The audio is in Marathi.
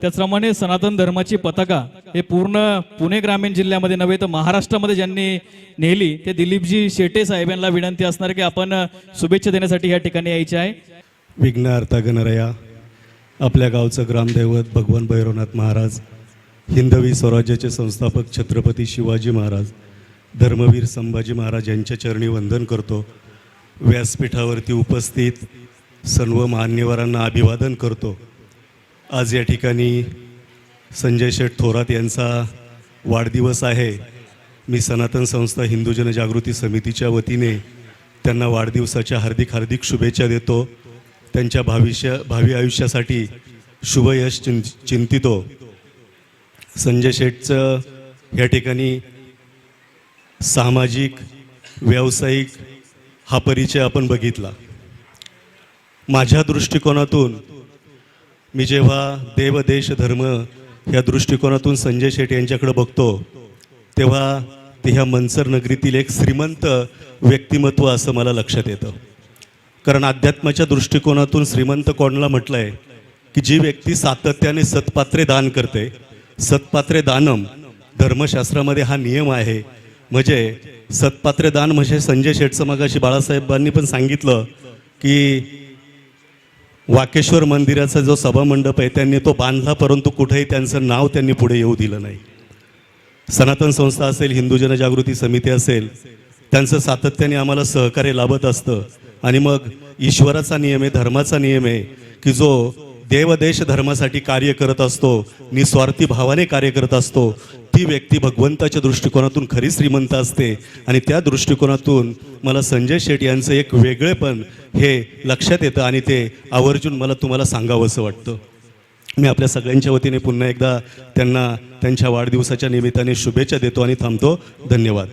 त्याचप्रमाणे सनातन धर्माची पताका हे पूर्ण पुणे ग्रामीण जिल्ह्यामध्ये नव्हे तर महाराष्ट्रामध्ये ज्यांनी नेली ते दिलीपजी शेटे साहेब यांना विनंती असणार की आपण शुभेच्छा देण्यासाठी या ठिकाणी यायचे आहे. विघ्नार्थ गणरया आपल्या गावचं ग्रामदैवत भगवान भैरवनाथ महाराज, हिंदवी स्वराज्याचे संस्थापक छत्रपती शिवाजी महाराज, धर्मवीर संभाजी महाराज यांच्या चरणी वंदन करतो. व्यासपीठावरती उपस्थित सर्व मान्यवरांना अभिवादन करतो. आज या ठिकाणी संजय शेठ थोरात यांचा वाढदिवस आहे. मी सनातन संस्था हिंदू जनजागृती समितीच्या वतीने त्यांना वाढदिवसाच्या हार्दिक हार्दिक शुभेच्छा देतो. त्यांच्या भावी आयुष्यासाठी शुभयश चिंतितो. संजय शेठचं या ठिकाणी सामाजिक व्यावसायिक हा परिचय आपण बघितला. माझ्या दृष्टिकोनातून मी जेव्हा देव देश धर्म या दृष्टिकोनातून संजय शेठ यांच्याकडे बघतो तेव्हा ते ह्या मनसर नगरीतील एक श्रीमंत व्यक्तिमत्व असं मला लक्षात येतं. कारण अध्यात्माच्या दृष्टिकोनातून श्रीमंत कोणाला म्हटलं आहे की जी व्यक्ती सातत्याने सत्पात्रे दान करते. सत्पात्रे दानम धर्मशास्त्रामध्ये हा नियम आहे. म्हणजे सत्पात्रे दान म्हणजे संजय शेठचं मगाशी बाळासाहेबांनी पण सांगितलं की वाकेश्वर मंदिराचा जो सभामंडप आहे त्यांनी तो बांधला, परंतु कुठेही त्यांचं नाव त्यांनी पुढे येऊ दिलं नाही. सनातन संस्था असेल, हिंदू जनजागृती समिती असेल, त्यांचं सातत्याने आम्हाला सहकार्य लाभत असतं. आणि मग ईश्वराचा नियम आहे, धर्माचा नियम आहे की जो देव देश धर्मासाठी कार्य करत असतो, निस्वार्थी भावाने कार्य करत असतो, ती व्यक्ती भगवंताच्या दृष्टिकोनातून खरी श्रीमंत असते. आणि त्या दृष्टिकोनातून मला संजय शेठ यांचं एक वेगळेपण हे लक्षात येतं आणि ते आवर्जून मला तुम्हाला सांगावंसं वाटतं. मी आपल्या सगळ्यांच्या वतीने पुन्हा एकदा त्यांना त्यांच्या वाढदिवसाच्या निमित्ताने शुभेच्छा देतो आणि थांबतो. धन्यवाद.